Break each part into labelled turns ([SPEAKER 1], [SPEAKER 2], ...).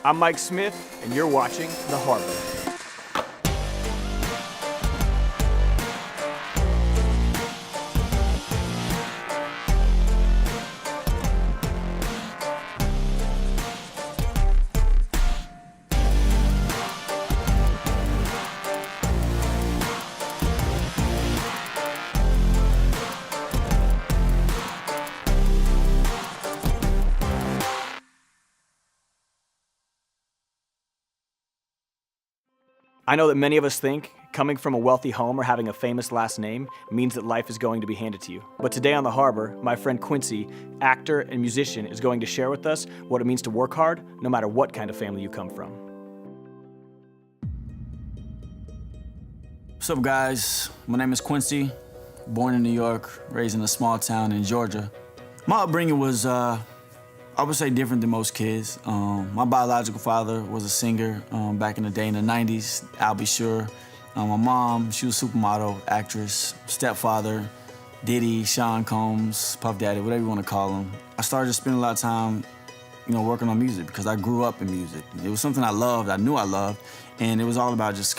[SPEAKER 1] I'm Mike Smith, and you're watching The Harbor. I know that many of us think coming from a wealthy home or having a famous last name means that life is going to be handed to you. But today on The Harbor, my friend Quincy, actor and musician, is going to share with us what it means to work hard no matter what kind of family you come from.
[SPEAKER 2] What's up, guys? My name is Quincy, born in New York, raised in a small town in Georgia. My upbringing was, I would say, different than most kids. My biological father was a singer back in the day in the 90s, I'll be sure. My mom, she was a supermodel, actress. Stepfather, Diddy, Sean Combs, Puff Daddy, whatever you want to call him. I started to spend a lot of time, working on music because I grew up in music. It was something I loved, I knew I loved, and it was all about just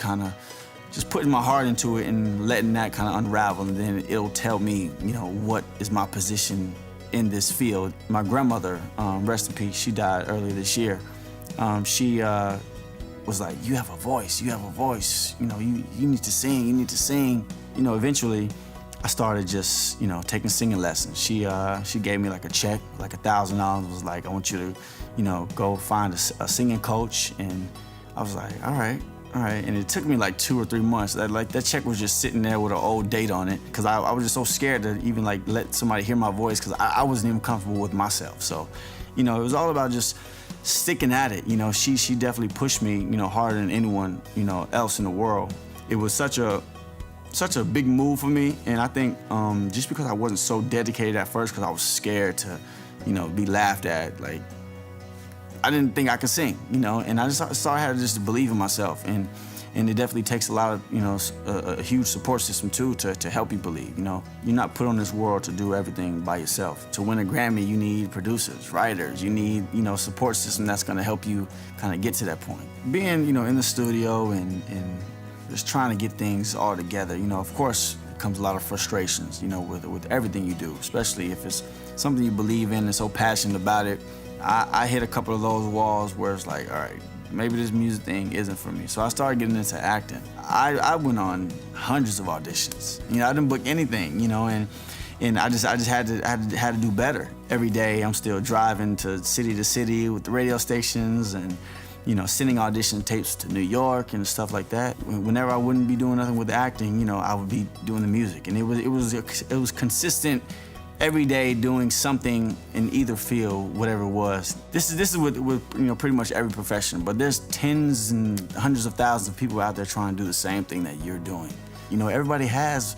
[SPEAKER 2] putting my heart into it and letting that kind of unravel, and then it'll tell me, what is my position in this field. My grandmother, rest in peace, she died earlier this year. She was like, you have a voice, you need to sing, you need to sing. Eventually, I started just, taking singing lessons. She gave me like a check, like $1,000, was like, I want you to, go find a singing coach. And I was like, all right. And it took me like 2 or 3 months. That check was just sitting there with an old date on it, because I was just so scared to even let somebody hear my voice, because I wasn't even comfortable with myself. So, it was all about just sticking at it. She definitely pushed me, harder than anyone, else in the world. It was such a big move for me, and I think just because I wasn't so dedicated at first, because I was scared to, be laughed at, I didn't think I could sing, and I just I had to believe in myself, and it definitely takes a lot of, a huge support system too to help you believe. You're not put on this world to do everything by yourself. To win a Grammy, you need producers, writers, you need, support system that's gonna help you kind of get to that point. Being, in the studio and just trying to get things all together, of course, comes a lot of frustrations, with everything you do, especially if it's something you believe in and so passionate about it. I hit a couple of those walls where it's like, all right, maybe this music thing isn't for me. So I started getting into acting. I went on hundreds of auditions. I didn't book anything, and I just had to do better. Every day I'm still driving to city with the radio stations and, sending audition tapes to New York and stuff like that. Whenever I wouldn't be doing nothing with acting, I would be doing the music. And it was consistent. Every day doing something in either field, whatever it was. This is with pretty much every profession, but there's tens and hundreds of thousands of people out there trying to do the same thing that you're doing. Everybody has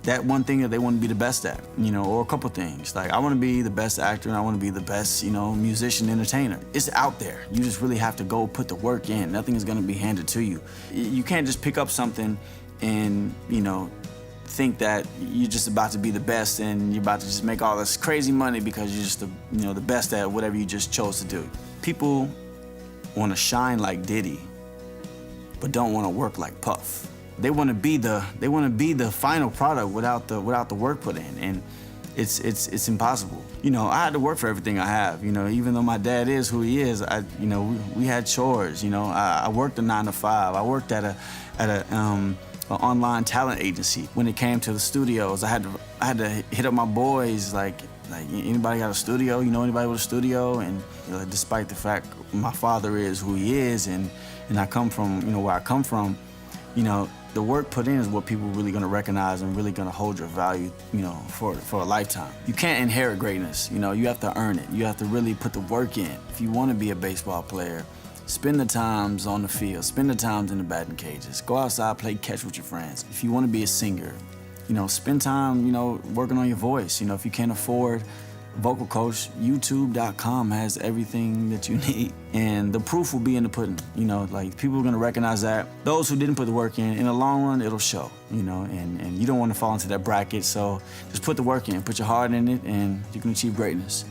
[SPEAKER 2] that one thing that they want to be the best at, or a couple things. Like, I want to be the best actor and I want to be the best, musician, entertainer. It's out there. You just really have to go put the work in. Nothing is going to be handed to you. You can't just pick up something and, think that you're just about to be the best and you're about to just make all this crazy money because you're just the best at whatever you just chose to do. People want to shine like Diddy, but don't want to work like Puff. They want to be the final product without the work put in, and it's impossible. I had to work for everything I have. Even though my dad is who he is, we had chores. I worked a 9 to 5. I worked at an online talent agency. When it came to the studios, I had to hit up my boys, like anybody got a studio? Anybody with a studio? And despite the fact my father is who he is, and I come from where I come from, the work put in is what people are really gonna recognize and really gonna hold your value, for a lifetime. You can't inherit greatness. You have to earn it. You have to really put the work in. If you want to be a baseball player, spend the times on the field, spend the times in the batting cages, go outside, play catch with your friends. If you want to be a singer, spend time, working on your voice. If you can't afford a vocal coach, YouTube.com has everything that you need. And the proof will be in the pudding. People are going to recognize that. Those who didn't put the work in the long run, it'll show, and you don't want to fall into that bracket. So just put the work in, put your heart in it, and you can achieve greatness.